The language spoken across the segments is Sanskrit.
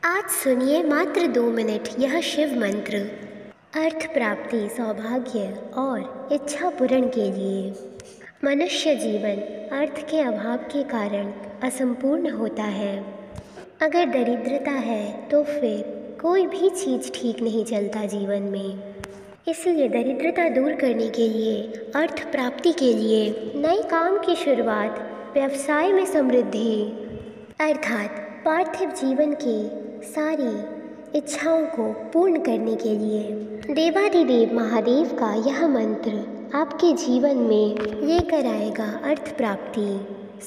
आज सुनिए मात्र 2 मिनट यह शिव मंत्र। अर्थ प्राप्ति, सौभाग्य और इच्छा पूर्ण के लिए। मनुष्य जीवन अर्थ के अभाव के कारण असंपूर्ण होता है। अगर दरिद्रता है तो फिर कोई भी चीज़ ठीक नहीं चलता जीवन में। इसलिए दरिद्रता दूर करने के लिए, अर्थ प्राप्ति के लिए, नए काम की शुरुआत, व्यवसाय में समृद्धि अर्थात पार्थिव जीवन की सारी इच्छाओं को पूर्ण करने के लिए देवाधिदेव महादेव का यह मंत्र आपके जीवन में लेकर आएगा अर्थ प्राप्ति।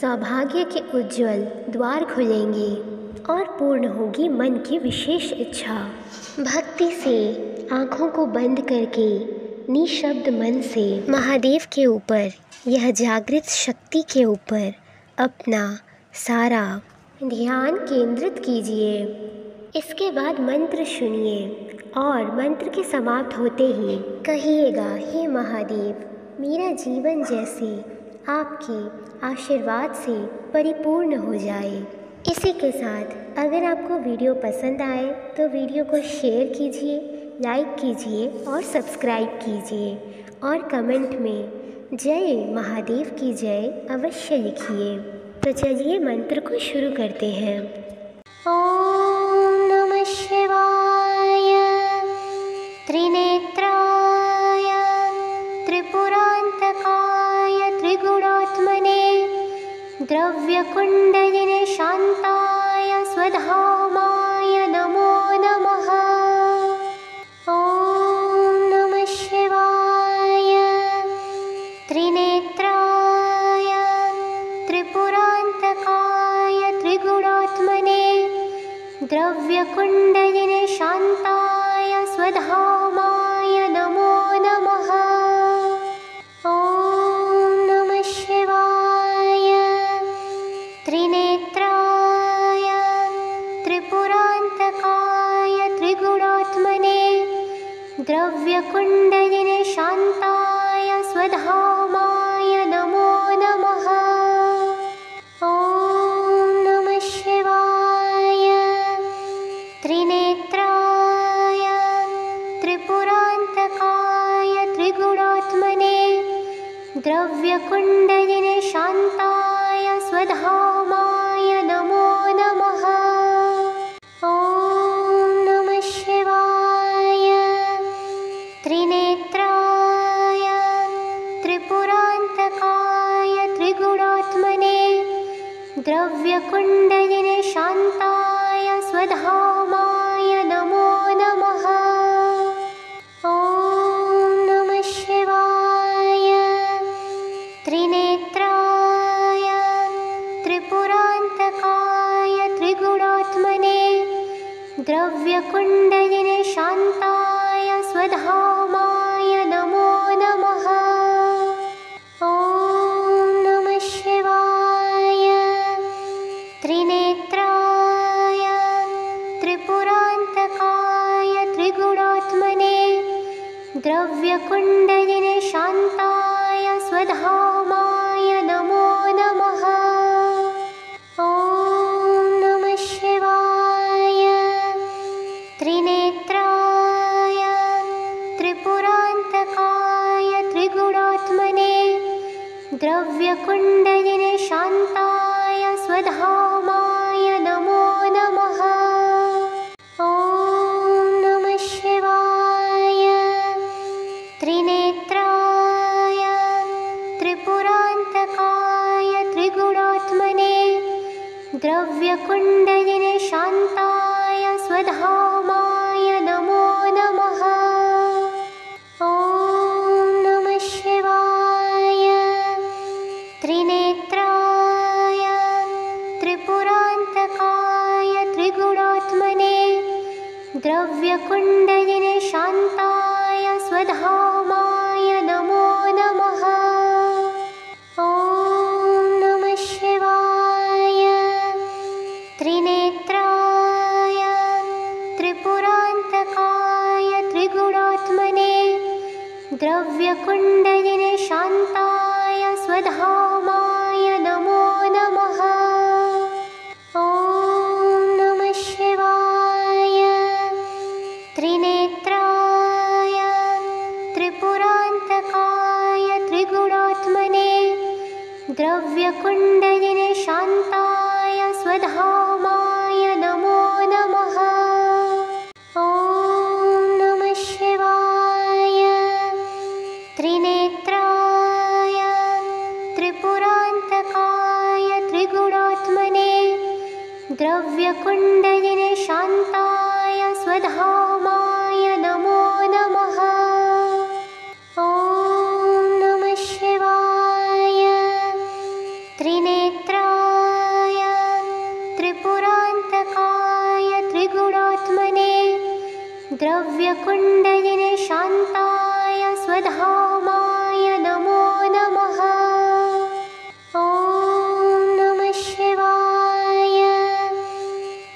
सौभाग्य के उज्जवल द्वार खुलेंगे और पूर्ण होगी मन की विशेष इच्छा। भक्ति से आँखों को बंद करके निशब्द मन से महादेव के ऊपर, यह जागृत शक्ति के ऊपर अपना सारा ध्यान केंद्रित कीजिए। इसके बाद मंत्र सुनिए और मंत्र के समाप्त होते ही कहिएगा, हे महादेव, मेरा जीवन जैसे आपके आशीर्वाद से परिपूर्ण हो जाए। इसी के साथ अगर आपको वीडियो पसंद आए तो वीडियो को शेयर कीजिए, लाइक कीजिए और सब्सक्राइब कीजिए और कमेंट में जय महादेव की जय अवश्य लिखिए। तो चलिए मंत्र को शुरू करते हैं। ओम नमः शिवाय। त्रिनेत्राय त्रिपुरांतकाय त्रिगुणात्मने द्रव्यकुंडलिने शांताय स्वधामाय नमो नमः। ओम नमः शिवाय। त्रिनेत्राय त्रिपुरांतकाय त्रिगुणात्मने द्रव्यकुंडलिने शांताय स्वधामाय नमो नमः। ओम नमः शिवाय। त्रिनेत्राय त्रिपुरांतकाय त्रिगुणात्मने द्रव्यकुंडलिने शांताय स्वधामाय नमो नमः। ओम नमः शिवाय। त्रिनेत्राय त्रिपुरांतकाय त्रिगुणात्मने द्रव्यकुंडलिने शांताय स्वधामाय नमो नमः। ओम नमः शिवाय। त्रिनेत्राय त्रिपुरांतकाय त्रिगुणात्मने द्रव्यकुंडलिने शांताय स्वधामाय नमो नमः। ओम नमः शिवाय। त्रिनेत्राय त्रिपुरांतकाय त्रिगुणात्मने द्रव्यकुंडलिने शांताय स्वधामाय नमो नमः। ओम नमः शिवाय। त्रिनेत्राय त्रिपुरांतकाय त्रिगुणात्मने द्रव्यकुंडलिने शांताय स्वधामाय नमो नमः। ओम नमः शिवाय। त्रिनेत्राय त्रिपुरांतकाय त्रिगुणात्मने द्रव्यकुंडलिने शांताय स्वधामाय नमो नमः। ओम नमः शिवाय। त्रिनेत्राय त्रिपुरांतकाय त्रिगुणात्मने द्रव्यकुंडलिने शांताय स्वधामाय नमो नमः। ओम नमः शिवाय। त्रिनेत्राय त्रिपुरांतकाय त्रिगुणात्मने द्रव्यकुंडलिने शांताय स्वधामाय नमो नमः। ओम नमः शिवाय। त्रिनेत्राय त्रिपुरांतकाय त्रिगुणात्मने द्रव्यकुंडलिने शांताय स्वधामाय नमो नमः। ओम नमः शिवाय। त्रिगुणात्मने द्रव्यकुण्डलिने शान्ताय स्वधामाय नमो नमः। ॐ नमः शिवाय।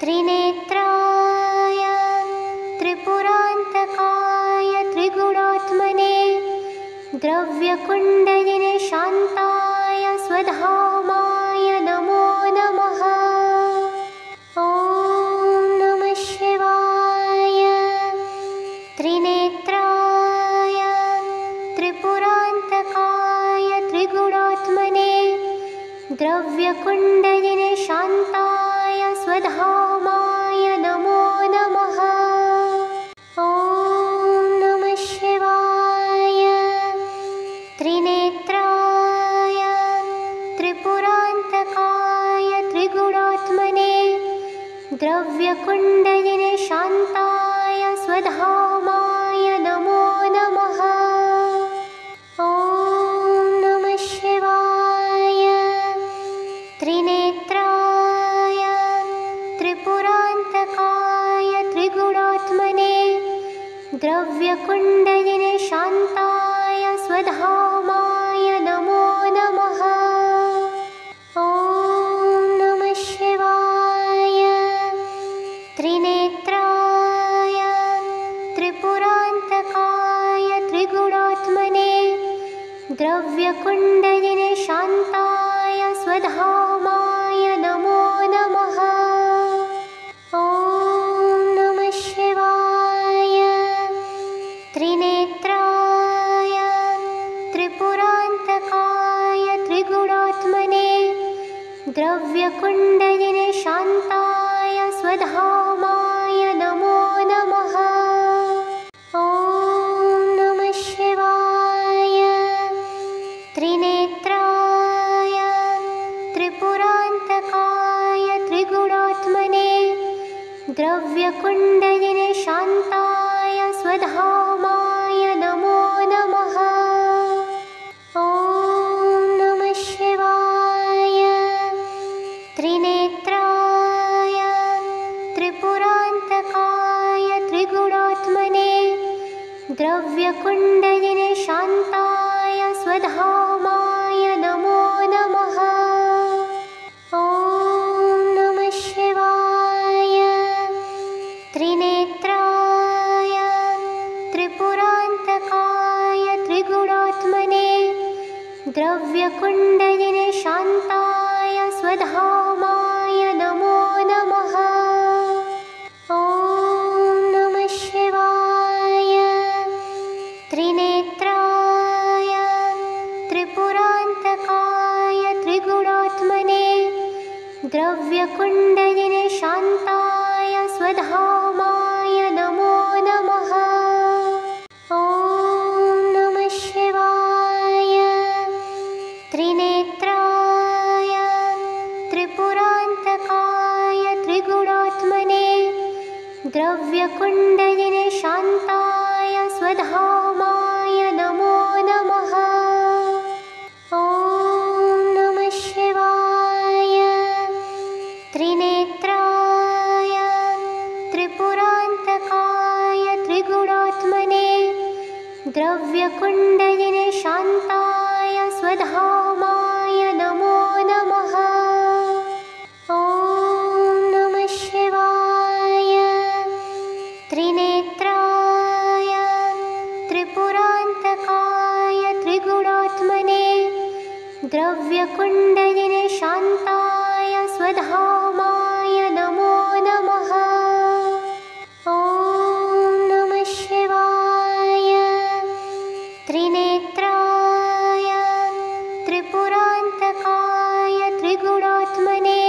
त्रिनेत्राय त्रिपुरान्तकाय त्रिगुणात्मने द्रव्यकुण्डलिने शान्ताय स्वधामाय नमो नमः। ॐ नमः शिवाय। त्रिनेत्राय त्रिपुरान्तकाय त्रिगुणात्मने द्रव्यकुण्डलिने शान्ताय स्वधामाय नमो नमः। ॐ नमः शिवाय। त्रिनेत्राय त्रिपुरान्तकाय त्रिगुणात्मने द्रव्यकुण्डलिने शान्ताय स्वधामाय नमो नमः। ॐ नमः शिवाय। त्रिनेत्राय त्रिपुरान्तकाय त्रिगुणात्मने द्रव्यकुण्डलिने शान्ताय स्वधामाय नमो नमः। ॐ नमः शिवाय। त्रिनेत्राय त्रिपुरान्तकाय त्रिगुणात्मने द्रव्यकुण्डलिने शान्ताय स्वधामाय नमो नमः। ॐ नमः शिवाय। त्रिनेत्राय त्रिपुरान्तकाय त्रिगुणात्मने द्रव्यकुण्डलिने शान्ताय स्वधामाय नमो नमः। ॐ नमः शिवाय। त्रिनेत्राय त्रिपुरान्तकाय त्रिगुणात्मने द्रव्यकुण्डलिने शान्ताय स्वधामाय नमो नमः। ॐ नमः शिवाय। त्रिनेत्राय त्रिपुरान्तकाय त्रिगुणात्मने द्रव्यकुण्डलिने शान्ताय स्वधामाय नमो नमः। ॐ नमः शिवाय। त्रिनेत्राय त्रिपुरान्तकाय त्रिगुणात्मने द्रव्यकुण्डलिने शान्ताय स्वधामाय नमो नमः। ॐ नमः शिवाय। त्रिनेत्राय त्रिपुरान्तकाय त्रिगुणात्मने द्रव्यकुण्डलिने शान्ताय स्वधामाय नमो नमः। ॐ नमः शिवाय। त्रिनेत्राय त्रिपुरान्तकाय त्रिगुणात्मने द्रव्यकुण्डलिने शान्ताय स्वधामाय नमो नमः। ॐ नमः शिवाय। त्रिनेत्राय त्रिपुरान्तकाय त्रिगुणात्मने द्रव्यकुण्डलिने शान्ताय स्वधामाय नमो नमः। ॐ नमः शिवाय। त्रिनेत्राय त्रिपुरान्तकाय त्रिगुणात्मने द्रव्यकुण्डलिने शान्ताय स्वधामाय नमो नमः। ॐ नमः शिवाय। त्रिनेत्राय त्रिपुरान्तकाय त्रिगुणात्मने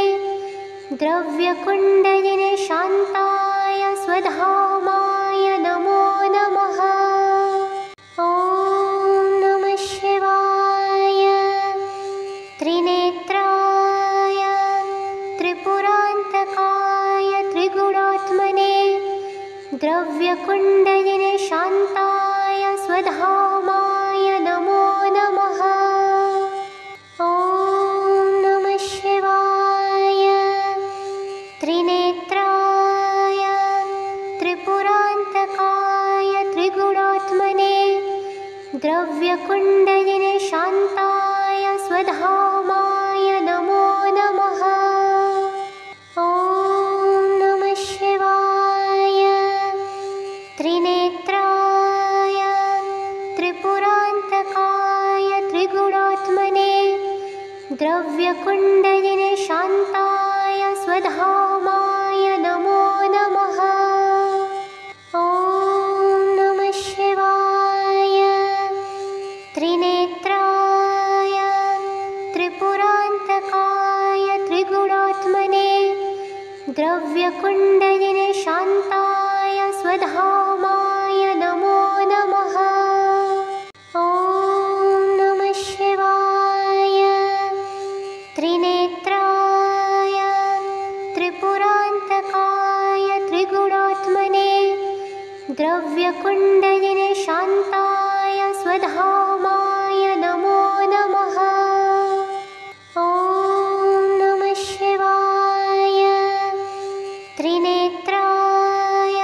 द्रव्यकुण्डलिने शान्ताय स्वधामाय नमो नमः। ॐ नमः शिवाय। त्रिनेत्राय त्रिपुरान्तकाय त्रिगुणात्मने द्रव्यकुण्डलिने शान्ताय स्वधामाय नमो नमः। ॐ नमः शिवाय। त्रिनेत्राय द्रव्यकुण्डलिने शान्ताय स्वधामाय नमो नमः। ॐ नमः शिवाय। त्रिनेत्राय त्रिपुरान्तकाय त्रिगुणात्मने द्रव्यकुण्डलिने शान्ताय स्वधामाय नमो नमः। ॐ नमः शिवाय। त्रिनेत्राय त्रिपुरान्तकाय त्रिगुणात्मने द्रव्यकुण्डलिने शान्ताय स्वधामाय नमो नमः। ॐ नमः शिवाय। त्रिनेत्राय त्रिपुरान्तकाय त्रिगुणात्मने द्रव्यकुण्डलिने शान्ताय स्वधामाय नमो नमः। ॐ नमः शिवाय। त्रिनेत्राय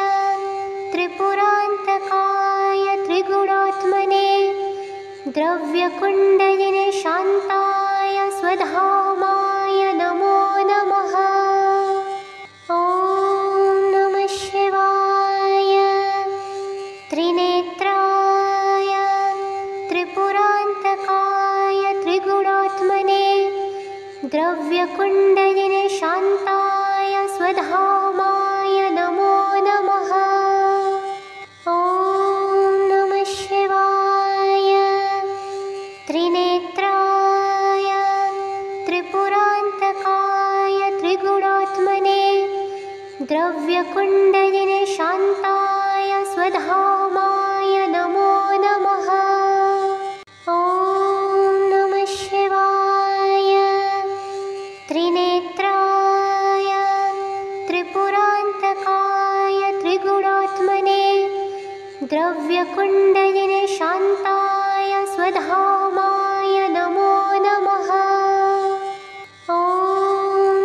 त्रिपुरान्तकाय त्रिगुणात्मने द्रव्यकुण्डलिने शान्ताय स्वधामाय नमो नमः। ॐ नमः शिवाय। त्रिनेत्राय त्रिपुरान्तकाय त्रिगुणात्मने द्रव्यकुण्डलिने शान्ताय स्वधामाय नमो नमः। ॐ नमः शिवाय। त्रिनेत्राय त्रिपुरान्तकाय त्रिगुणात्मने द्रव्यकुण्डलिने शान्ताय स्वधामाय नमो नमः। ॐ नमः शिवाय। त्रिनेत्राय त्रिपुरान्तकाय त्रिगुणात्मने द्रव्यकुण्डलिने शान्ताय स्वधामाय नमो नमः। ॐ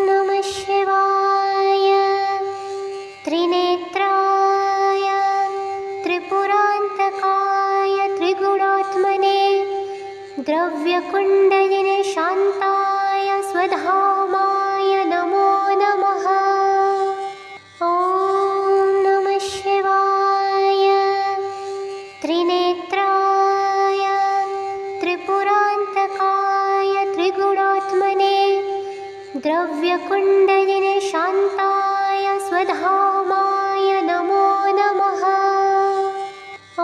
नमः शिवाय। त्रिनेत्राय त्रिपुरान्तकाय त्रिगुणात्मने द्रव्यकुण्डलिने शान्ताय स्वधामाय नमो नमः। ॐ नमः शिवाय। त्रिनेत्राय त्रिपुरान्तकाय त्रिगुणात्मने द्रव्यकुण्डलिने शान्ताय स्वधामाय नमो नमः। ॐ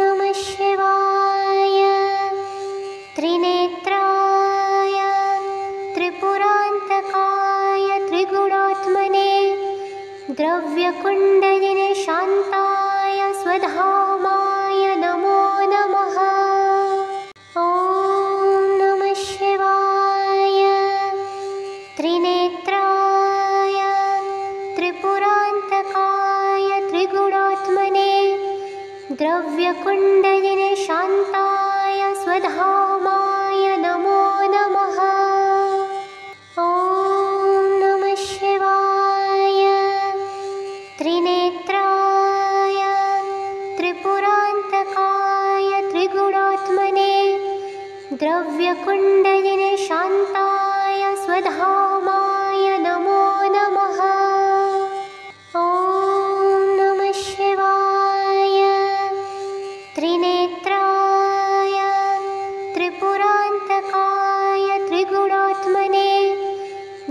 नमः शिवाय। त्रिनेत्राय त्रिपुरान्तकाय त्रिगुणात्मने द्रव्यकुण्डलिने शान्ताय स्वधामाय नमो नमः। ॐ नमः शिवाय। त्रिनेत्राय त्रिपुरान्तकाय त्रिगुणात्मने द्रव्यकुण्डलिने शान्ताय स्वधामाय नमो नमः। ॐ नमः शिवाय। त्रिनेत्राय त्रिपुरान्तकाय त्रिगुणात्मने द्रव्यकुण्डलिने शान्ताय स्वधामाय नमो नमः। ॐ नमः शिवाय। त्रिनेत्राय त्रिपुरान्तकाय त्रिगुणात्मने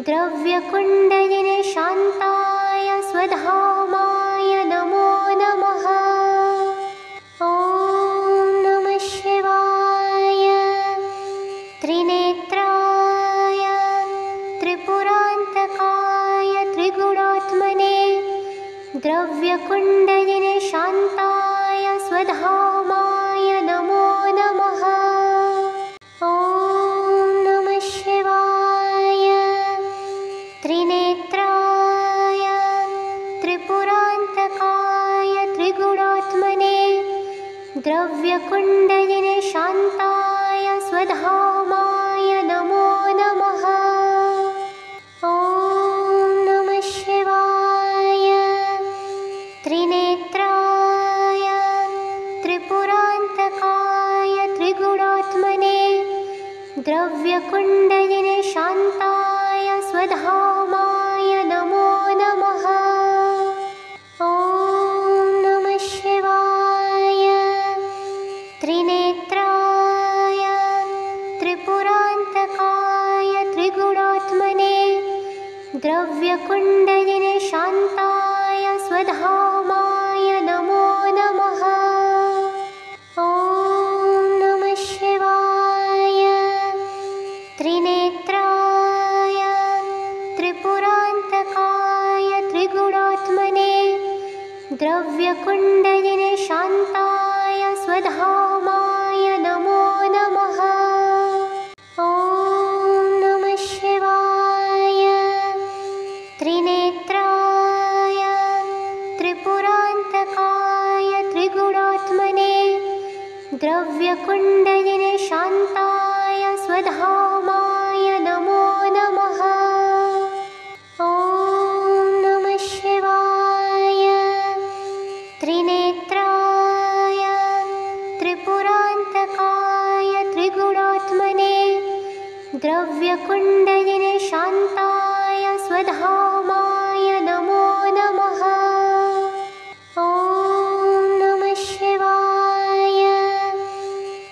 द्रव्यकुण्डलिने शान्ताय स्वधामाय नमो नमः। ॐ नमः शिवाय। त्रिनेत्राय त्रिपुरान्तकाय त्रिगुणात्मने द्रव्यकुण्डलिने शान्ताय स्वधामाय नमो नमः। ॐ नमः शिवाय। त्रिनेत्राय त्रिपुरान्तकाय त्रिगुणात्मने द्रव्यकुण्डलिने शान्ताय स्वधामाय नमो नमः। ॐ नमः शिवाय। त्रिनेत्राय त्रिपुरान्तकाय द्रव्यकुण्डलिने शान्ताय स्वधामाय नमो नमः। ॐ नमः शिवाय। त्रिनेत्राय त्रिपुरान्तकाय त्रिगुणात्मने द्रव्यकुण्डलिने शान्ताय स्वधामाय नमो नमः। ॐ नमः शिवाय। त्रिनेत्राय त्रिपुरान्तकाय त्रिगुणात्मने द्रव्यकुण्डलिने शान्ताय स्वधामाय नमो नमः। ॐ नमः शिवाय। त्रिनेत्राय त्रिपुरान्तकाय त्रिगुणात्मने द्रव्यकुण्डलिने शान्ताय स्वधामाय नमो नमः। ॐ नमः शिवाय। त्रिनेत्राय त्रिपुरान्तकाय त्रिगुणात्मने द्रव्यकुण्डलिने शान्ताय स्वधामाय नमो नमः। ॐ नमः शिवाय।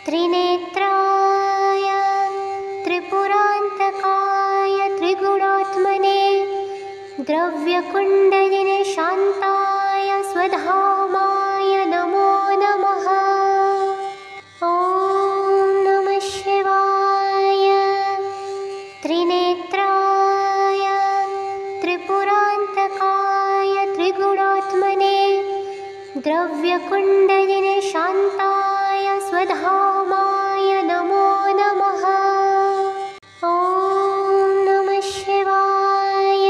त्रिनेत्राय त्रिपुरान्तकाय त्रिगुणात्मने द्रव्यकुण्डलिने शान्ताय स्वधामाय नमो नमः। ॐ नमः शिवाय। त्रिनेत्राय त्रिपुरान्तकाय त्रिगुणात्मने द्रव्यकुण्डलिने शान्ताय स्वधामाय नमो नमः। ॐ नमः शिवाय।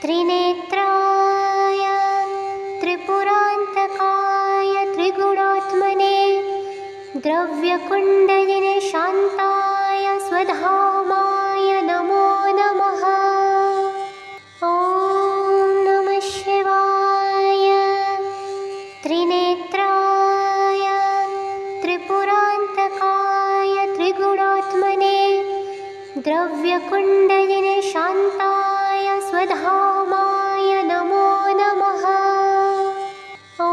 त्रिनेत्राय त्रिपुरान्तकाय त्रिगुणात्मने द्रव्यकुण्डलिने शान्ताय स्वधामाय नमो नमः। ॐ नमः शिवाय। त्रिनेत्राय त्रिपुरान्तकाय त्रिगुणात्मने द्रव्यकुण्डलिने शान्ताय स्वधामाय नमो नमः। ॐ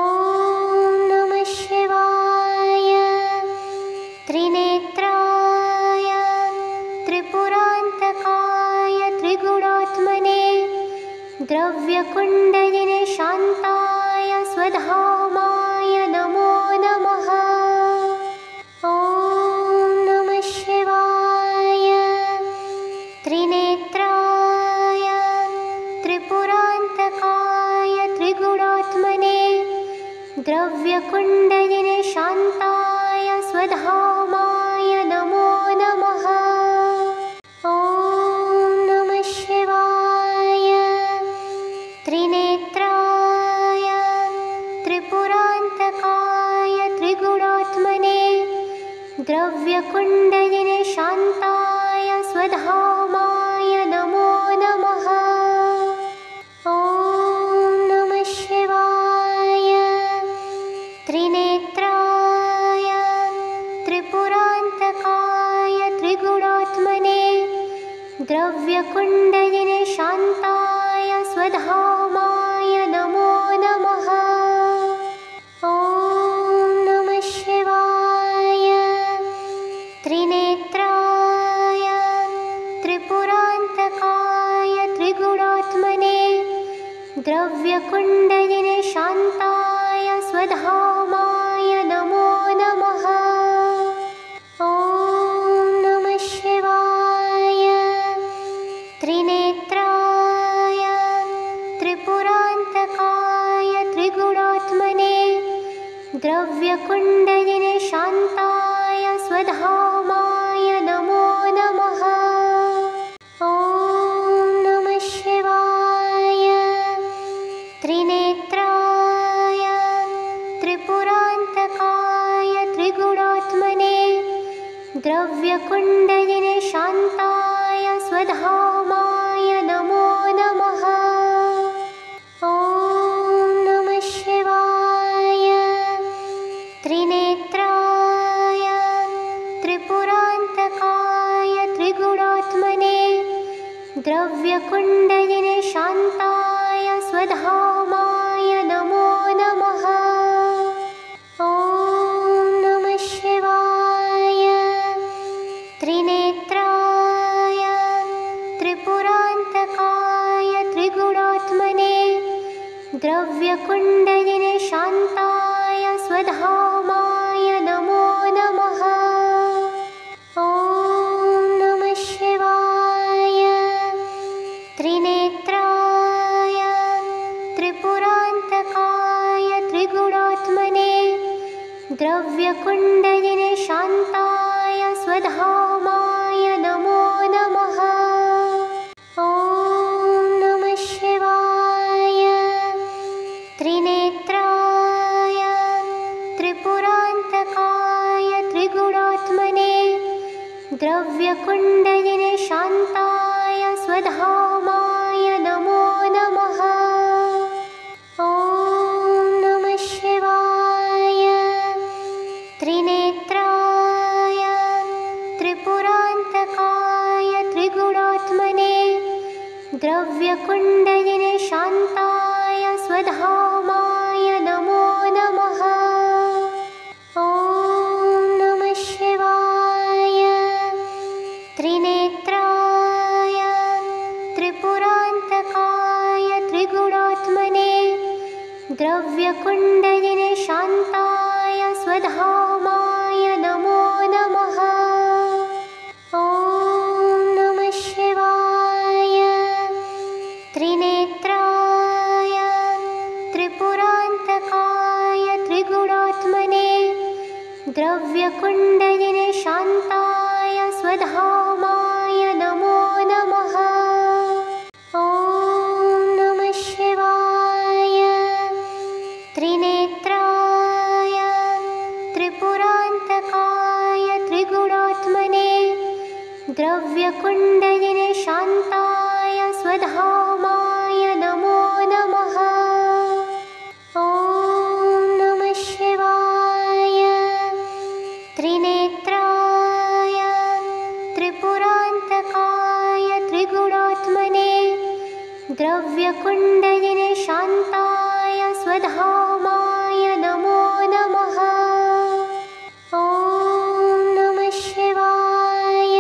नमः शिवाय। त्रिनेत्राय त्रिपुरान्तकाय त्रिगुणात्मने द्रव्यकुण्डलिने शान्ताय स्वधामाय नमो नमः। ॐ नमः शिवाय। त्रिनेत्राय त्रिपुरान्तकाय त्रिगुणात्मने द्रव्यकुण्डलिने शान्ताय स्वधामाय नमो नमः। ॐ नमः शिवाय। त्रिनेत्राय त्रिपुरान्तकाय त्रिगुणात्मने द्रव्यकुण्डलिने शान्ताय स्वधामाय नमो नमः। ॐ नमः शिवाय। त्रिनेत्राय त्रिपुरान्तकाय त्रिगुणात्मने द्रव्यकुण्डलिने शान्ताय स्वधामाय नमो नमः। ॐ नमः शिवाय। त्रिनेत्राय त्रिपुरान्तकाय त्रिगुणात्मने द्रव्यकुण्डलिने शान्ताय स्वधामाय नमो नमः। ॐ नमः शिवाय। त्रिनेत्राय त्रिपुरान्तकाय त्रिगुणात्मने द्रव्यकुण्डलिने शान्ताय स्वधामाय नमो नमः। ॐ नमः शिवाय। त्रिनेत्राय त्रिपुरान्तकाय त्रिगुणात्मने द्रव्यकुण्डलिने शान्ताय स्वधामाय नमो नमः। ॐ नमः शिवाय। त्रिनेत्राय त्रिपुरान्तकाय द्रव्यकुण्डलिने शान्ताय स्वधामाय नमो नमः। ॐ नमः शिवाय। त्रिनेत्राय त्रिपुरान्तकाय त्रिगुणात्मने द्रव्यकुण्डलिने शान्ताय स्वधामाय नमो नमः। ॐ नमः शिवाय। त्रिनेत्राय त्रिपुरान्तकाय त्रिगुणात्मने द्रव्यकुण्डलिने शान्ताय स्वधामाय नमो नमः। ॐ नमः शिवाय। त्रिनेत्राय त्रिपुरान्तकाय त्रिगुणात्मने द्रव्यकुण्डलिने शान्ताय स्वधामाय नमो नमः। ॐ नमः शिवाय। त्रिनेत्राय त्रिपुरान्तकाय त्रिगुणात्मने द्रव्यकुण्डलिने शान्ताय स्वधामाय नमो नमः। ॐ नमः शिवाय। त्रिनेत्राय त्रिपुरान्तकाय त्रिगुणात्मने द्रव्यकुण्डलिने शान्ताय स्वधामाय नमो नमः। ॐ नमः शिवाय। त्रिनेत्राय त्रिपुरान्तकाय त्रिगुणात्मने द्रव्यकुण्डलिने शान्ताय स्वधामाय नमो नमः। ॐ नमः शिवाय। त्रिनेत्राय त्रिपुरान्तकाय त्रिगुणात्मने द्रव्यकुण्डलिने शान्ताय स्वधामाय नमो नमः। ॐ नमः शिवाय।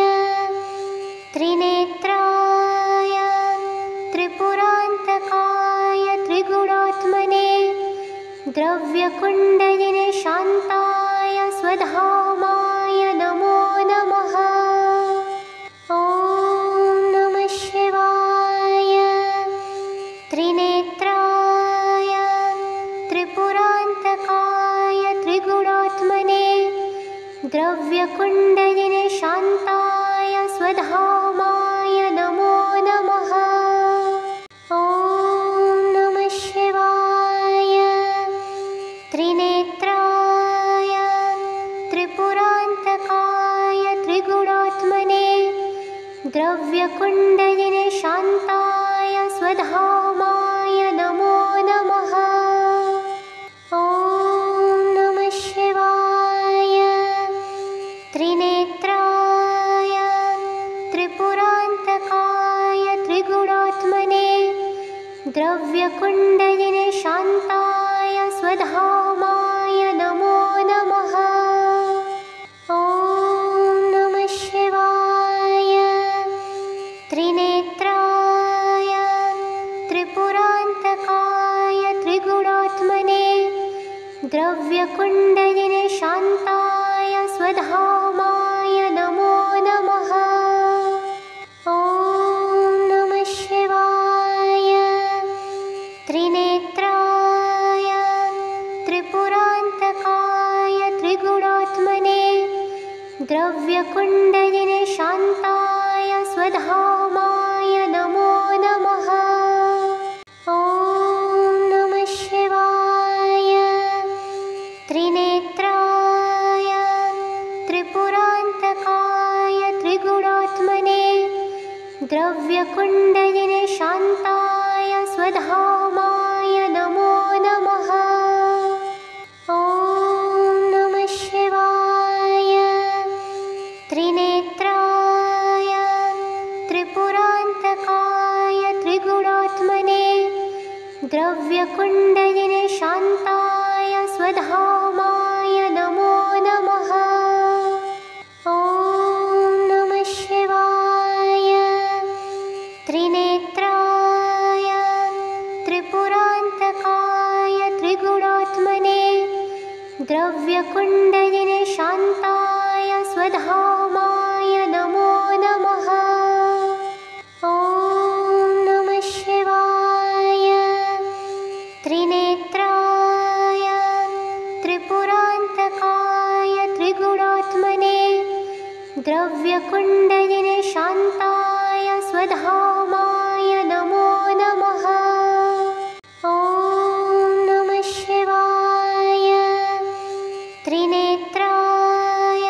त्रिनेत्राय त्रिपुरान्तकाय त्रिगुणात्मने द्रव्यकुण्डलिने शान्ताय स्वधामाय नमो नमः। ॐ नमः शिवाय। त्रिनेत्राय त्रिपुरान्तकाय त्रिगुणात्मने द्रव्यकुण्डलिने शान्ताय स्वधामाय नमो नमः। ॐ नमः शिवाय। त्रिनेत्राय त्रिपुरान्तकाय त्रिगुणात्मने द्रव्यकुण्डलिने शान्ताय स्वधामाय नमो नमः। ॐ नमः शिवाय। त्रिनेत्राय त्रिपुरान्तकाय त्रिगुणात्मने द्रव्यकुण्डलिने शान्ताय स्वधामाय नमो नमः। ॐ नमः शिवाय। त्रिनेत्राय त्रिपुरान्तकाय त्रिगुणात्मने द्रव्यकुण्डलिने शान्ताय स्वधामाय नमो नमः। ॐ नमः शिवाय। त्रिनेत्राय त्रिपुरान्तकाय त्रिगुणात्मने द्रव्यकुण्डलिने शान्ताय स्वधामाय नमो नमः। ॐ नमः शिवाय। त्रिनेत्राय त्रिपुरान्तकाय त्रिगुणात्मने द्रव्यकुण्डलिने शान्ताय स्वधामाय नमो नमः। ॐ नमः शिवाय। त्रिनेत्राय त्रिपुरान्तकाय त्रिगुणात्मने द्रव्यकुण्डलिने शान्ताय स्वधामाय नमो नमः। ॐ नमः शिवाय। त्रिनेत्राय त्रिपुरान्तकाय त्रिपुरान्तकाय त्रिगुणात्मने द्रव्यकुण्डलिने शान्ताय स्वधामाय नमो नमः। ॐ नमः शिवाय। त्रिनेत्राय त्रिपुरान्तकाय त्रिगुणात्मने द्रव्यकुण्डलिने शान्ताय स्वधामाय नमो नमः। ॐ नमः शिवाय। त्रिनेत्राय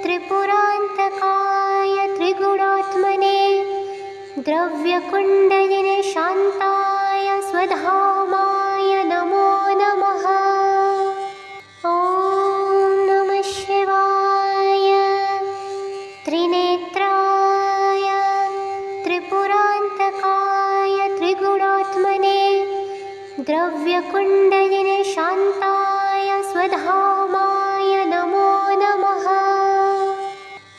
त्रिपुरान्तकाय त्रिगुणात्मने द्रव्यकुण्डलिने शान्ताय स्वधामाय नमो नमः। ॐ नमः शिवाय। त्रिनेत्राय त्रिपुरान्तकाय त्रिगुणात्मने द्रव्यकुण्डलिने शान्ताय स्वधामाय नमो नमः।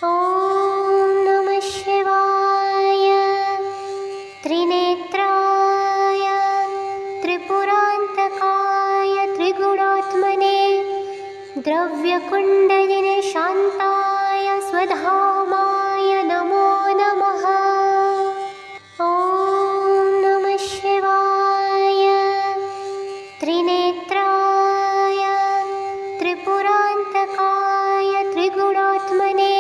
ॐ नमः शिवाय। त्रिनेत्राय त्रिपुरान्तकाय त्रिगुणात्मने द्रव्यकुण्डलिने शान्ताय स्वधामाय नमो नमः। ॐ नमः शिवाय। त्रिनेत्राय त्रिपुरान्तकाय त्रिगुणात्मने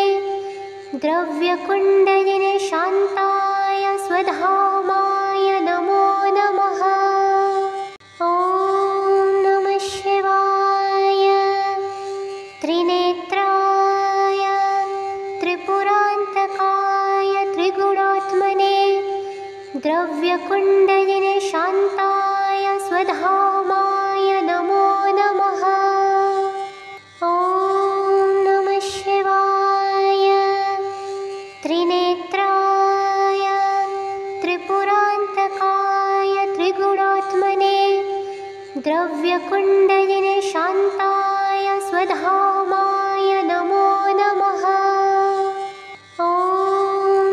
द्रव्यकुण्डलिने शान्ताय स्वधामाय नमो नमः। ॐ नमः शिवाय। त्रिनेत्राय त्रिपुरान्तकाय त्रिगुणात्मने द्रव्यकुण्डलिने शान्ताय स्वधामाय नमो नमः। ॐ नमः शिवाय। त्रिनेत्राय त्रिपुरान्तकाय त्रिगुणात्मने द्रव्यकुण्डलिने शान्ताय स्वधामाय नमो नमः। ॐ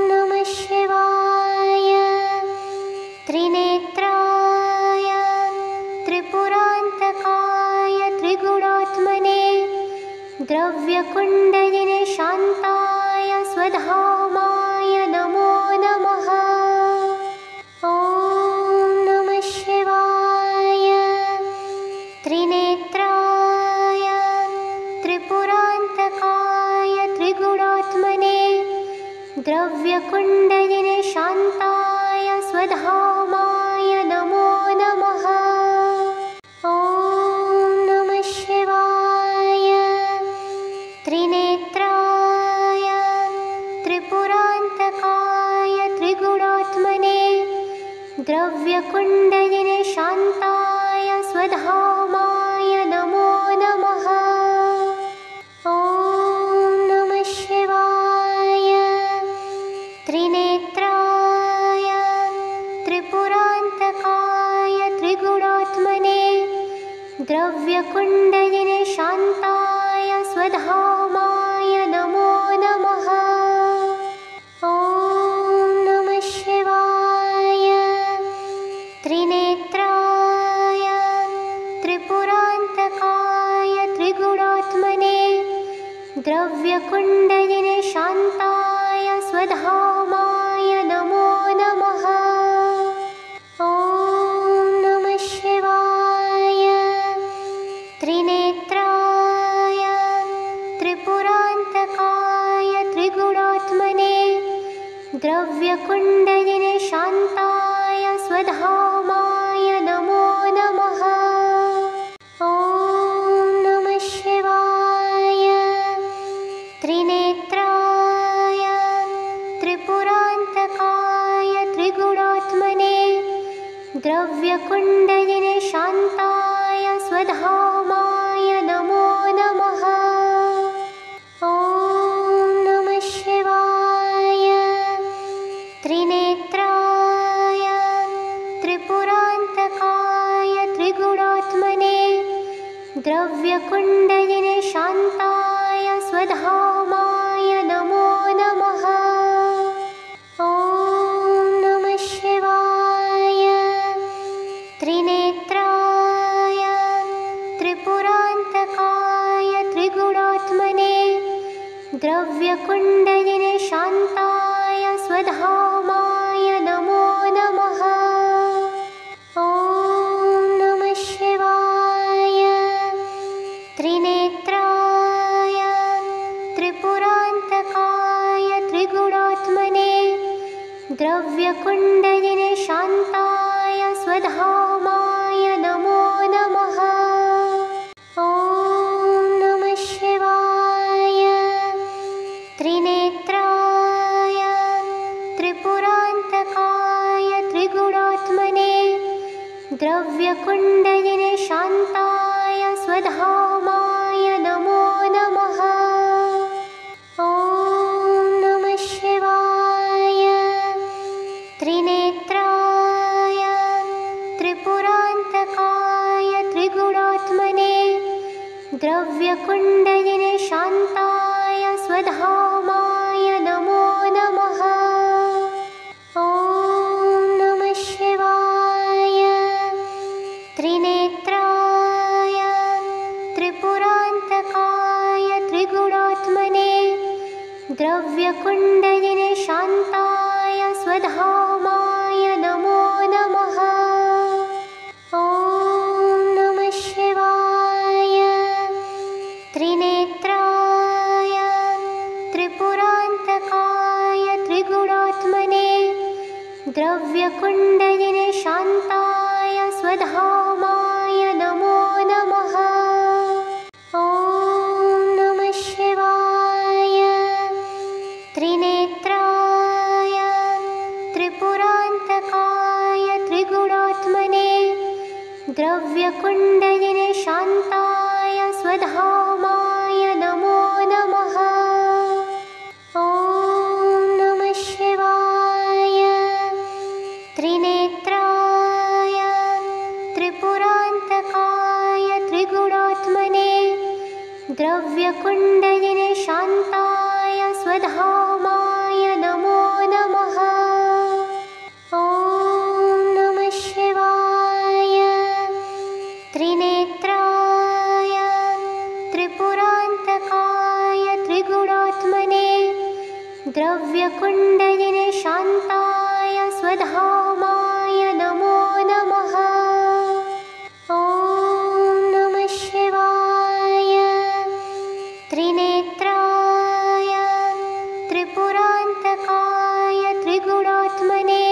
नमः शिवाय। त्रिनेत्राय त्रिपुरान्तकाय त्रिगुणात्मने द्रव्यकुण्डलिने शान्ताय स्वधामाय नमो नमः। ॐ नमः शिवाय। त्रिनेत्राय त्रिपुरान्तकाय त्रिगुणात्मने द्रव्यकुण्डलिने शान्ताय स्वधामाय नमो नमः। ॐ नमः शिवाय। त्रिनेत्राय त्रिपुरान्तकाय त्रिगुणात्मने द्रव्यकुण्डलिने शान्ताय स्वधामाय नमो नमः। ॐ नमः शिवाय। त्रिनेत्राय त्रिपुरान्तकाय त्रिगुणात्मने द्रव्यकुण्डलिने शान्ताय स्वधामाय नमो नमः। ॐ नमः शिवाय। त्रिनेत्राय त्रिपुरान्तकाय त्रिगुणात्मने द्रव्यकुण्डलिने शान्ताय स्वधामाय नमो नमः। ॐ नमः शिवाय। त्रिनेत्राय त्रिपुरान्तकाय त्रिगुणात्मने द्रव्यकुण्डलिने शान्ताय स्वधामाय नमो नमः। ॐ नमः शिवाय। त्रिनेत्राय त्रिपुरान्तकाय त्रिगुणात्मने द्रव्यकुण्डलिने शान्ताय स्वधामाय नमो नमः। ॐ नमः शिवाय। त्रिनेत्राय त्रिपुरान्तकाय त्रिगुणात्मने द्रव्यकुण्डलिने शान्ताय स्वधामाय नमो नमः। ॐ नमः शिवाय। त्रिनेत्राय त्रिपुरान्तकाय त्रिगुणात्मने द्रव्यकुण्डलिने शान्ताय स्वधामाय नमो नमः। ॐ नमः शिवाय। त्रिनेत्राय त्रिपुरान्तकाय त्रिगुणात्मने द्रव्यकुण्डलिने शान्ताय स्वधामाय नमो नमः। ॐ नमः शिवाय। त्रिनेत्राय त्रिपुरान्तकाय त्रिगुणात्मने द्रव्यकुण्डलिने शान्ताय स्वधामाय नमो नमः। ॐ नमः शिवाय। त्रिनेत्राय त्रिपुरान्तकाय त्रिगुणात्मने द्रव्यकुण्डलिने शान्ताय स्वधामाय नमो नमः। ॐ नमः शिवाय। त्रिनेत्राय त्रिपुरान्तकाय त्रिगुणात्मने द्रव्यकुण्डलिने शान्ताय स्वधामाय नमो नमः। ॐ नमः शिवाय। त्रिनेत्राय त्रिपुरान्तकाय त्रिगुणात्मने द्रव्यकुण्डलिने शान्ताय स्वधामाय नमो नमः। ॐ नमः शिवाय। त्रिनेत्राय त्रिपुरान्तकाय त्रिगुणात्मने द्रव्यकुण्डलिने शान्ताय स्वधामाय नमो नमः। ॐ नमः शिवाय। त्रिनेत्राय त्रिपुरान्तकाय त्रिगुणात्मने द्रव्यकुण्डलिने शान्ताय स्वधामाय नमो नमः। ॐ नमः शिवाय। त्रिनेत्राय त्रिपुरान्तकाय त्रिगुणात्मने द्रव्यकुण्डलिने शान्ताय स्वधामाय नमो नमः। ॐ नमः शिवाय। त्रिनेत्राय त्रिपुरान्तकाय त्रिगुणात्मने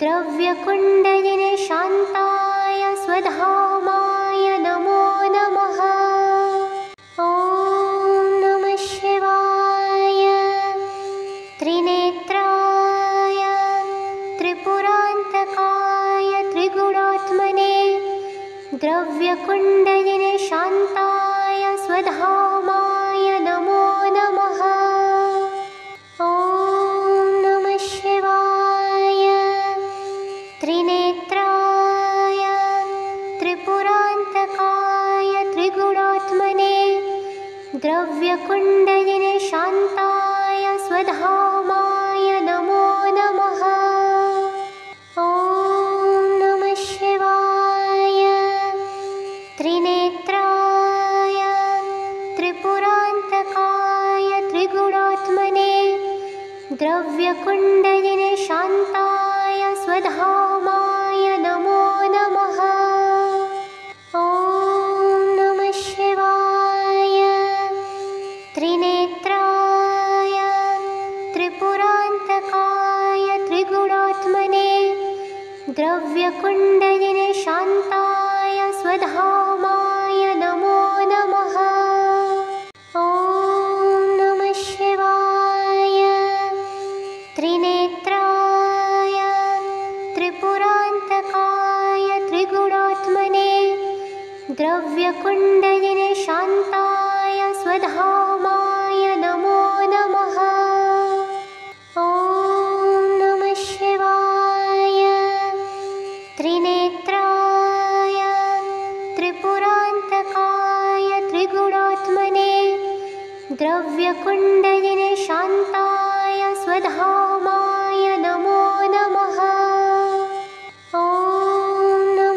द्रव्यकुण्डलिने शान्ताय स्वधामाय नमो नमः। ॐ नमः शिवाय। त्रिनेत्राय त्रिपुरान्तकाय त्रिगुणात्मने द्रव्यकुण्डलिने शान्ताय स्वधामाय नमो नमः। ॐ नमः शिवाय। त्रिनेत्राय त्रिपुरान्तकाय त्रिगुणात्मने द्रव्यकुण्डलिने शान्ताय स्वधामाय नमो नमः। ॐ नमः शिवाय। त्रिनेत्राय त्रिपुरान्तकाय त्रिगुणात्मने द्रव्यकुण्डलिने शान्ताय स्वधामाय नमो नमः। ॐ नमः शिवाय। त्रिनेत्राय त्रिपुरान्तकाय त्रिगुणात्मने द्रव्यकुण्डलिने शान्ताय स्वधामाय नमो नमः। ॐ नमः शिवाय। त्रिनेत्राय त्रिपुरान्तकाय त्रिगुणात्मने द्रव्यकुण्डलिने शान्ताय स्वधामाय नमो नमः। ॐ नमः शिवाय। त्रिनेत्राय त्रिपुरान्तकाय त्रिगुणात्मने द्रव्यकुण्डलिने शान्ताय स्वधामाय नमो नमः। ॐ नमः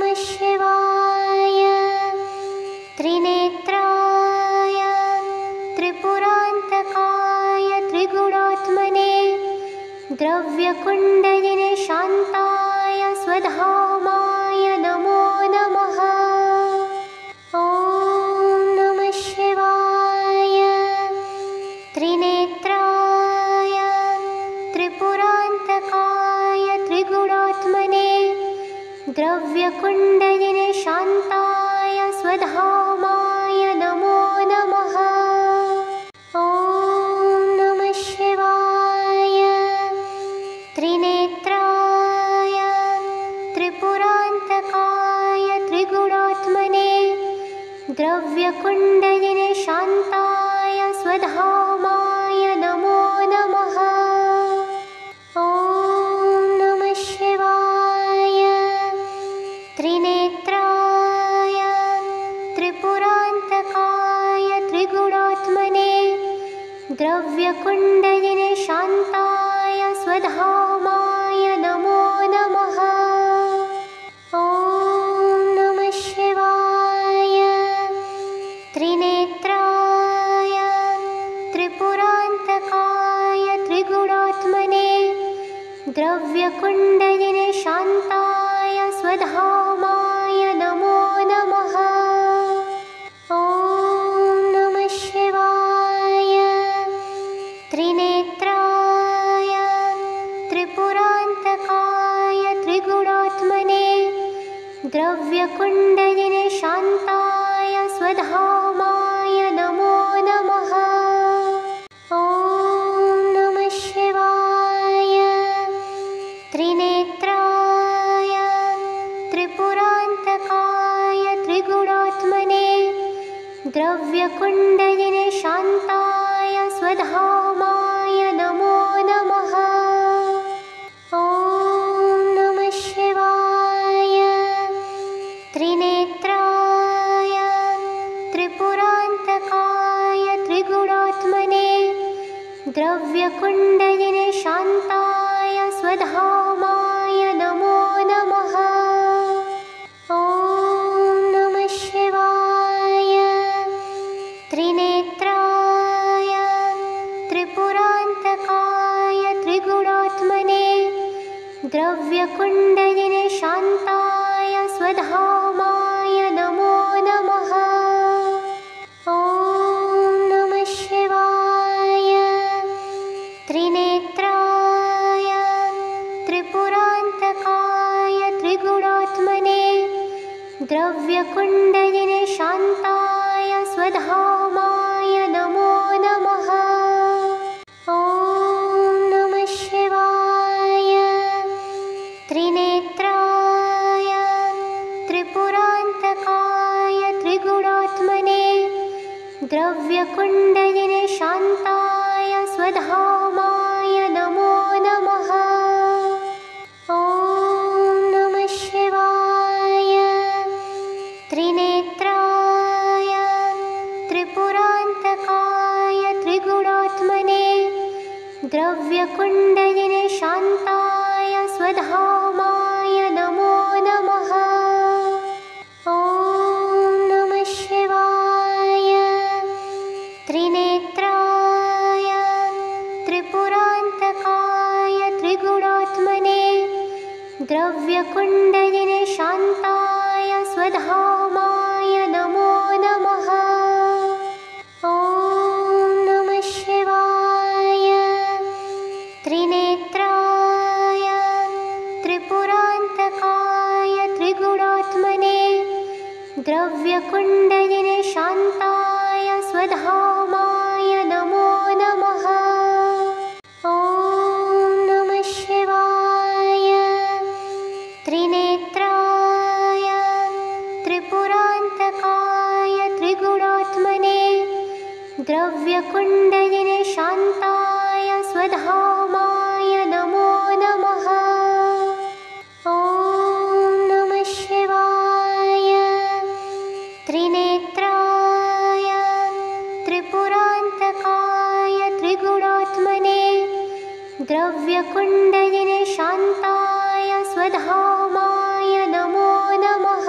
त्रिगुणात्मने द्रव्यकुण्डलिने शान्ताय स्वधामाय नमो नमः। ॐ नमः शिवाय। त्रिनेत्राय त्रिपुरान्तकाय त्रिगुणात्मने द्रव्यकुण्डलिने शान्ताय स्वधामाय नमो नमः। ॐ नमः शिवाय। त्रिनेत्राय त्रिपुरान्तकाय त्रिगुणात्मने द्रव्यकुण्डलिने शान्ताय स्वधामाय नमो नमः। ॐ नमः शिवाय। त्रिनेत्राय त्रिपुरान्तकाय त्रिगुणात्मने द्रव्यकुण्डलिने शान्ताय स्वधामाय नमो नमः। ॐ नमः शिवाय। त्रिनेत्राय त्रिपुरान्तकाय त्रिगुणात्मने द्रव्यकुण्डलिने शान्ताय स्वधामाय नमो नमः। ॐ नमः शिवाय। त्रिनेत्राय त्रिपुरान्तकाय त्रिगुणात्मने द्रव्यकुण्डलिने शान्ताय स्वधामाय नमो नमः। ॐ नमः शिवाय। त्रिनेत्राय त्रिपुरान्तकाय त्रिगुणात्मने द्रव्यकुण्डलिने शान्ताय स्वधामाय नमो नमः। ॐ नमः शिवाय। त्रिनेत्राय त्रिपुरान्तकाय त्रिगुणात्मने द्रव्यकुण्डलिने शान्ताय स्वधामाय नमो नमः। ॐ नमः शिवाय। त्रिनेत्राय त्रिपुरान्तकाय त्रिगुणात्मने द्रव्यकुण्डलिने शान्ताय स्वधामाय नमो नमः। ॐ नमः शिवाय। त्रिनेत्राय त्रिपुरान्तकाय त्रिगुणात्मने द्रव्यकुण्डलिने शान्ताय स्वधामाय नमो नमः। ॐ नमः शिवाय। त्रिनेत्राय त्रिपुरान्तकाय त्रिगुणात्मने द्रव्यकुण्डलिने शान्ताय स्वधामाय नमो नमः। ॐ नमः शिवाय। त्रिनेत्राय त्रिपुरान्तकाय त्रिगुणात्मने द्रव्यकुण्डलिने शान्ताय स्वधामाय नमो नमः। ॐ नमः शिवाय। त्रिनेत्राय त्रिपुरान्तकाय त्रिगुणात्मने द्रव्यकुण्डलिने शान्ताय स्वधामाय नमो नमः। ॐ नमः शिवाय। त्रिनेत्राय त्रिपुरान्तकाय त्रिगुणात्मने द्रव्यकुण्डलिने शान्ताय स्वधामाय नमो नमः।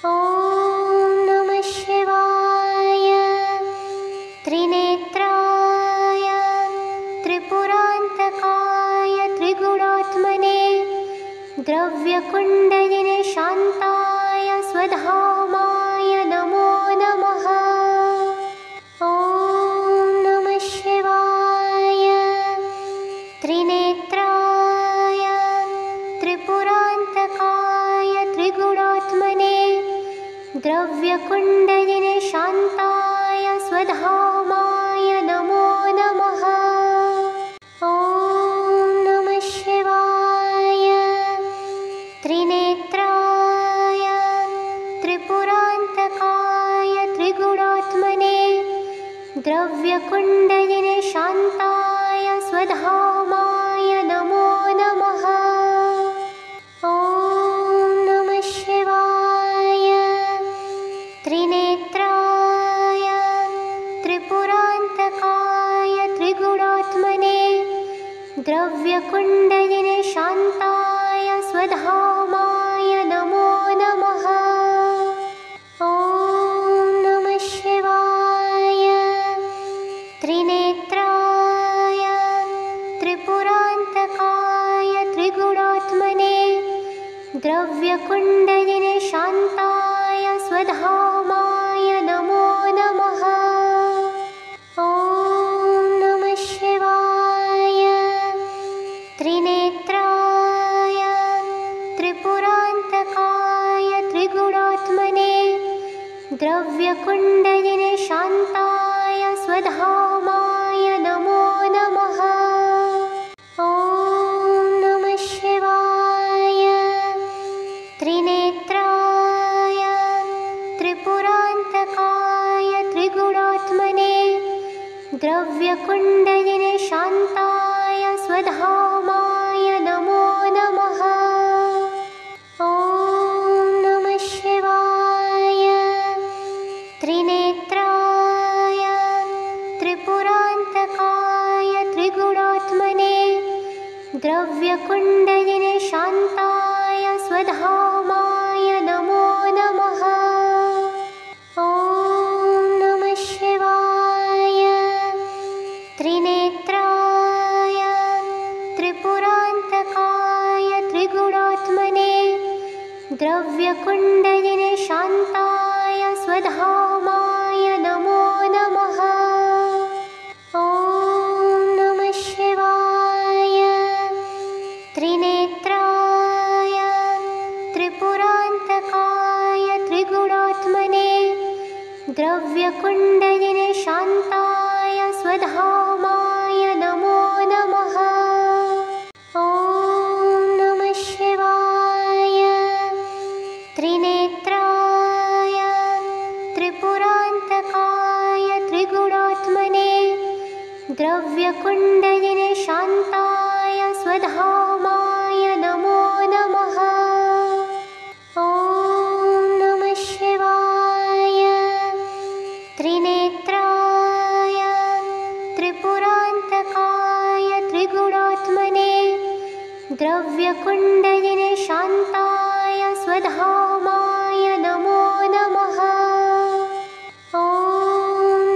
ॐ नमः शिवाय। त्रिनेत्राय त्रिपुरान्तकाय त्रिगुणात्मने द्रव्यकुण्डलिने शान्ताय स्वधामाय नमो नमः। ॐ नमः शिवाय। त्रिनेत्राय त्रिपुरान्तकाय त्रिगुणात्मने द्रव्यकुण्डलिने शान्ताय स्वधामाय नमो नमः। ॐ नमः शिवाय। त्रिनेत्राय द्रव्यकुण्डलिने शान्ताय स्वधामाय नमो नमः। ॐ नमः शिवाय। त्रिनेत्राय त्रिपुरान्तकाय त्रिगुणात्मने द्रव्यकुण्डलिने शान्ताय स्वधामाय नमो नमः। ॐ नमः शिवाय। त्रिनेत्राय त्रिपुरान्तकाय त्रिगुणात्मने द्रव्यकुण्डलिने शान्ताय स्वधामाय नमो नमः। ॐ नमः शिवाय। त्रिनेत्राय त्रिपुरान्तकाय त्रिगुणात्मने द्रव्यकुण्डलिने शान्ताय स्वधामाय नमो नमः। ॐ नमः शिवाय। त्रिनेत्राय त्रिपुरान्तकाय त्रिगुणात्मने द्रव्यकुण्डलिने शान्ताय स्वधामाय नमो नमः। ॐ नमः शिवाय। त्रिनेत्राय त्रिपुरान्तकाय त्रिगुणात्मने द्रव्यकुण्डलिने शान्ताय स्वधामाय नमो नमः। ॐ नमः शिवाय। त्रिनेत्राय त्रिपुरान्तकाय त्रिगुणात्मने द्रव्यकुण्डलिने शान्ताय स्वधामाय नमो नमः। ॐ नमः शिवाय। त्रिनेत्राय त्रिपुरान्तकाय त्रिगुणात्मने द्रव्यकुण्डलिने शान्ताय स्वधामाय नमो नमः। ॐ नमः शिवाय। त्रिनेत्राय त्रिपुरान्तकाय त्रिगुणात्मने द्रव्यकुण्डलिने शान्ताय स्वधामाय नमो नमः। ॐ नमः शिवाय। त्रिनेत्राय त्रिपुरान्तकाय त्रिगुणात्मने द्रव्यकुण्डलिने शान्ताय स्वधामाय नमो नमः। ॐ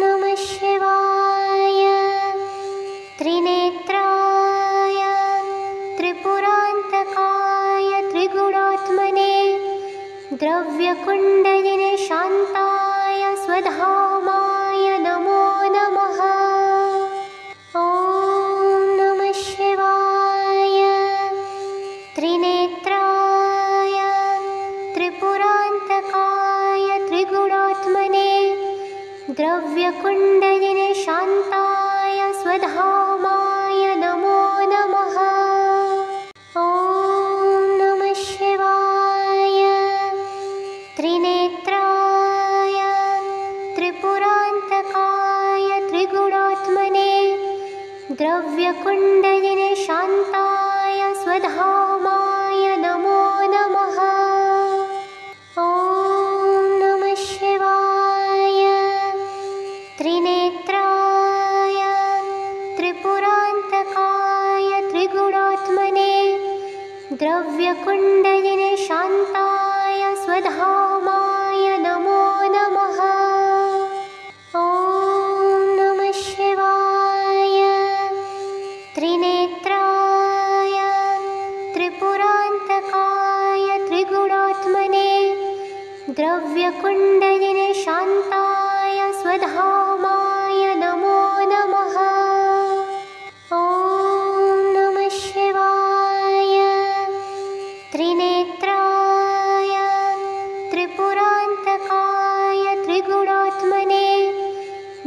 नमः शिवाय। त्रिनेत्राय त्रिपुरान्तकाय त्रिगुणात्मने द्रव्यकुण्डलिने शान्ताय स्वधामाय नमो नमः। ॐ नमः शिवाय। त्रिनेत्राय त्रिपुरान्तकाय त्रिगुणात्मने द्रव्यकुण्डलिने शान्ताय स्वधामाय नमो नमः। ॐ नमः शिवाय। त्रिनेत्राय त्रिपुरान्तकाय त्रिगुणात्मने द्रव्यकुण्डलिने शान्ताय स्वधामाय नमो नमः। ॐ नमः शिवाय। त्रिनेत्राय त्रिपुरान्तकाय त्रिगुणात्मने द्रव्यकुण्डलिने शान्ताय स्वधामाय नमो नमः। ॐ नमः शिवाय। त्रिनेत्राय त्रिपुरान्तकाय त्रिगुणात्मने द्रव्यकुण्डलिने शान्ताय स्वधामाय नमो नमः। ॐ नमः शिवाय। त्रिनेत्राय त्रिपुरान्तकाय त्रिगुणात्मने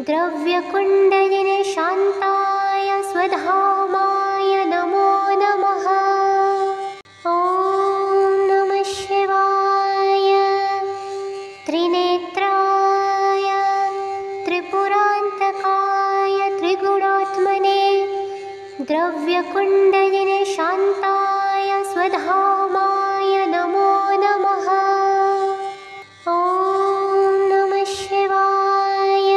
द्रव्यकुण्डलिने शान्ताय स्वधामाय नमो नमः। ॐ नमः शिवाय। त्रिनेत्राय त्रिपुरान्तकाय द्रव्यकुण्डलिने शान्ताय स्वधामाय नमो नमः। ॐ नमः शिवाय।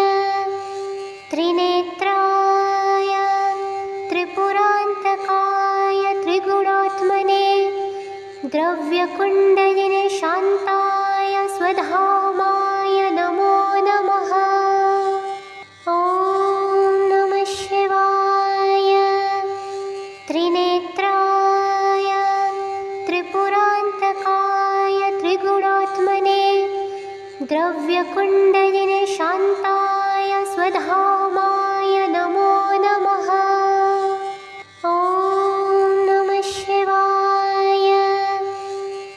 त्रिनेत्राय त्रिपुरान्तकाय त्रिगुणात्मने द्रव्यकुण्डलिने शान्ताय स्वधामाय नमो नमः। ॐ नमः शिवाय। त्रिनेत्राय त्रिपुरान्तकाय त्रिगुणात्मने द्रव्यकुण्डलिने शान्ताय स्वधामाय नमो नमः। ॐ नमः शिवाय।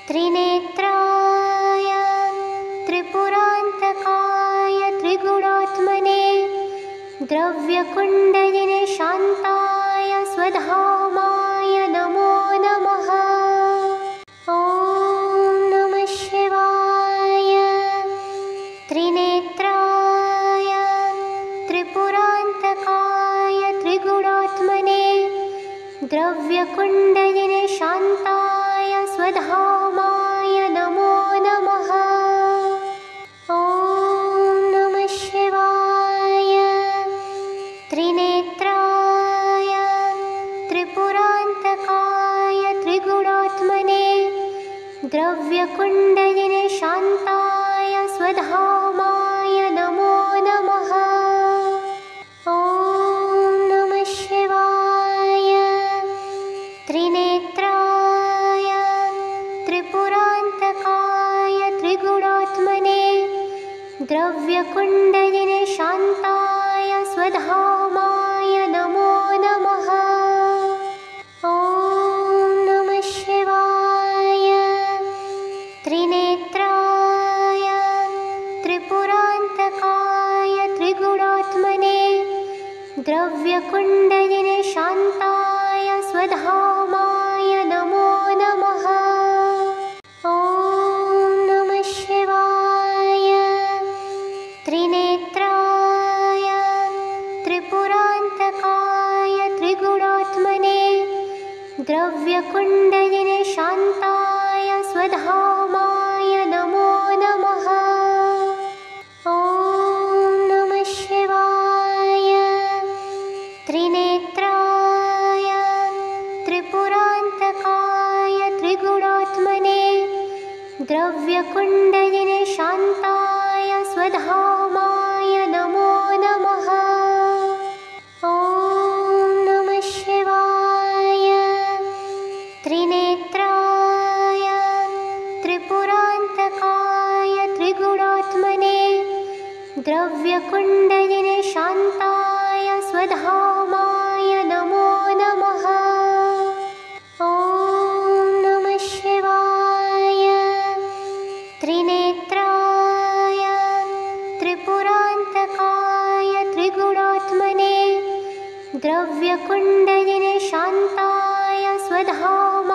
त्रिनेत्राय त्रिपुरान्तकाय त्रिगुणात्मने द्रव्यकुण्डलिने शान्ताय स्वधामाय नमो नमः। ॐ नमः शिवाय। त्रिनेत्राय त्रिपुरान्तकाय त्रिगुणात्मने द्रव्यकुण्डलिने शान्ताय स्वधामाय नमो नमः। ॐ नमः शिवाय। त्रिनेत्राय त्रिपुरान्तकाय त्रिगुणात्मने द्रव्यकुण्डलिने शान्ताय स्वधामाय नमो नमः। ॐ नमः शिवाय। त्रिनेत्राय त्रिपुरान्तकाय त्रिगुणात्मने द्रव्यकुण्डलिने शान्ताय स्वधामाय नमो नमः। ॐ नमः शिवाय। त्रिनेत्राय त्रिपुरान्तकाय त्रिगुणात्मने द्रव्यकुण्डलिने शान्ताय स्वधामाय नमो नमः। ॐ नमः शिवाय। त्रिनेत्राय त्रिपुरान्तकाय त्रिगुणात्मने द्रव्यकुण्डलिने शान्ताय स्वधामाय नमो नमः। ॐ नमः शिवाय। त्रिनेत्राय त्रिपुरान्तकाय त्रिगुणात्मने द्रव्यकुण्डलिने शान्ताय स्वधामाय नमो नमः। ॐ नमः शिवाय। त्रिनेत्राय त्रिपुरान्तकाय त्रिगुणात्मने द्रव्यकुण्डलिने शान्ताय स्वधामाय नमो नमः। ॐ नमः शिवाय। त्रिनेत्राय त्रिपुरान्तकाय त्रिगुणात्मने द्रव्यकुण्डलिने शान्ताय स्वधामाय